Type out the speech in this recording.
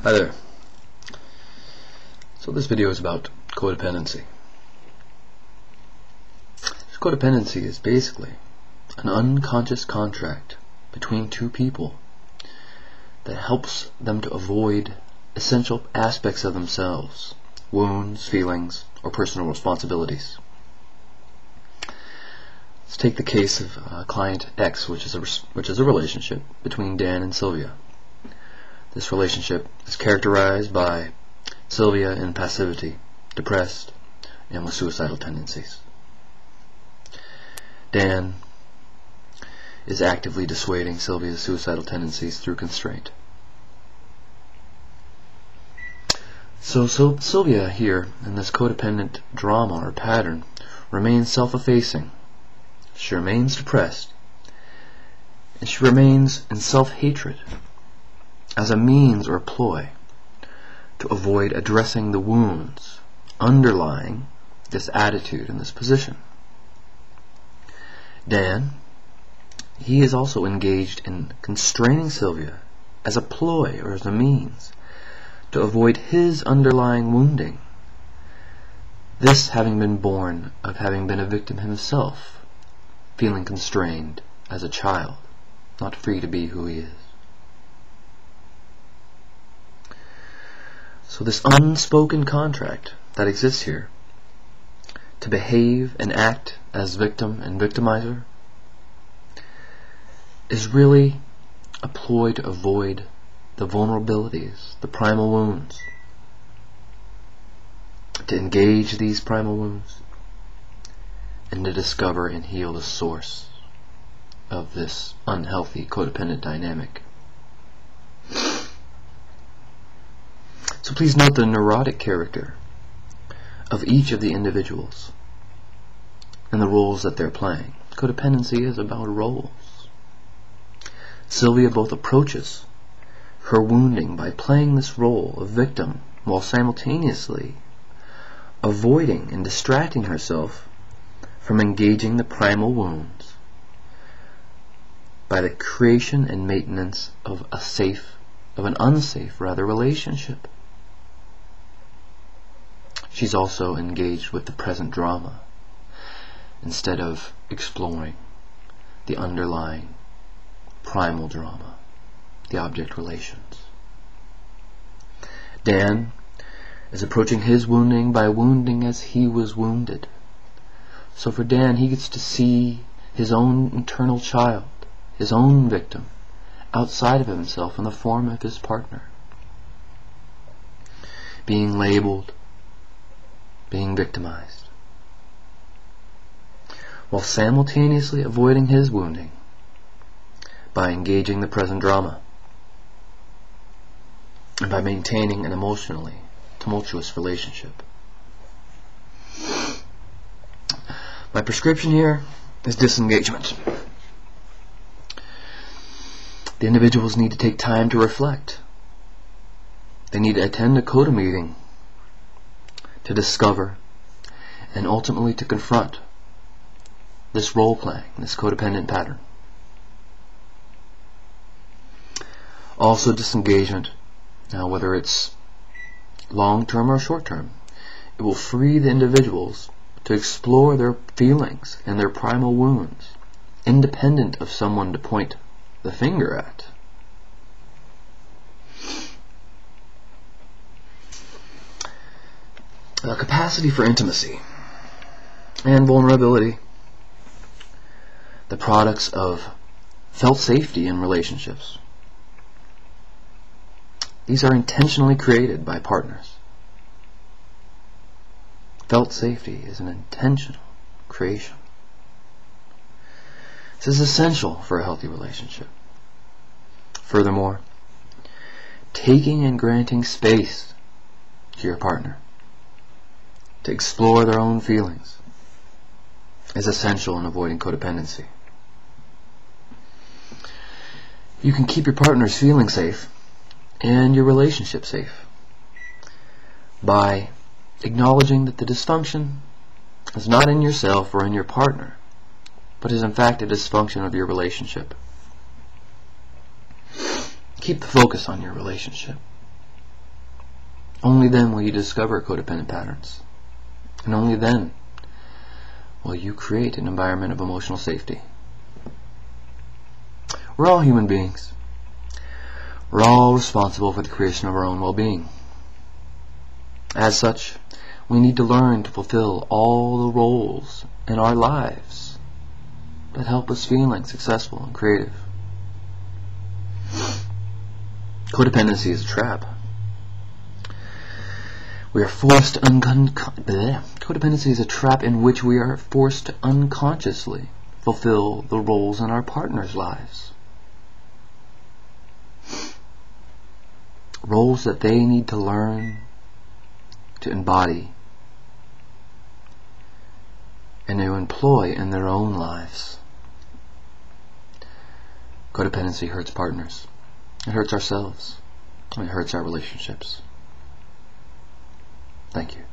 Hi there. So this video is about codependency. Codependency is basically an unconscious contract between two people that helps them to avoid essential aspects of themselves, wounds, feelings, or personal responsibilities. Let's take the case of client X, which is a relationship between Dan and Sylvia. This relationship is characterized by Sylvia in passivity, depressed, and with suicidal tendencies. Dan is actively dissuading Sylvia's suicidal tendencies through constraint. So Sylvia here, in this codependent drama or pattern, remains self-effacing. She remains depressed, and she remains in self-hatred as a means or ploy to avoid addressing the wounds underlying this attitude and this position. Dan, he is also engaged in constraining Sylvia as a ploy or as a means to avoid his underlying wounding, this having been born of having been a victim himself, feeling constrained as a child, not free to be who he is. So this unspoken contract that exists here to behave and act as victim and victimizer is really a ploy to avoid the vulnerabilities, the primal wounds, to engage these primal wounds, and to discover and heal the source of this unhealthy codependent dynamic. So please note the neurotic character of each of the individuals and the roles that they're playing. Codependency is about roles. Sylvia both approaches her wounding by playing this role of victim while simultaneously avoiding and distracting herself from engaging the primal wounds by the creation and maintenance of an unsafe relationship. She's also engaged with the present drama instead of exploring the underlying primal drama, the object relations. Dan is approaching his wounding by wounding as he was wounded. So for Dan, he gets to see his own internal child, his own victim, outside of himself in the form of his partner, being labeled, being victimized, while simultaneously avoiding his wounding by engaging the present drama and by maintaining an emotionally tumultuous relationship. My prescription here is disengagement. The individuals need to take time to reflect. They need to attend a CODA meeting to discover and ultimately to confront this role playing, this codependent pattern. Also disengagement, now whether it's long-term or short-term, it will free the individuals to explore their feelings and their primal wounds, independent of someone to point the finger at. Capacity for intimacy and vulnerability, the products of felt safety in relationships. These are intentionally created by partners. Felt safety is an intentional creation. This is essential for a healthy relationship. Furthermore, taking and granting space to your partner to explore their own feelings is essential in avoiding codependency. You can keep your partner's feelings safe and your relationship safe by acknowledging that the dysfunction is not in yourself or in your partner, but is in fact a dysfunction of your relationship. Keep the focus on your relationship. Only then will you discover codependent patterns. And only then will you create an environment of emotional safety. We're all human beings. We're all responsible for the creation of our own well-being. As such, we need to learn to fulfill all the roles in our lives that help us feeling successful and creative. Codependency is a trap. Codependency is a trap in which we are forced to unconsciously fulfill the roles in our partner's lives. Roles that they need to learn to embody and to employ in their own lives. Codependency hurts partners. It hurts ourselves. It hurts our relationships. Thank you.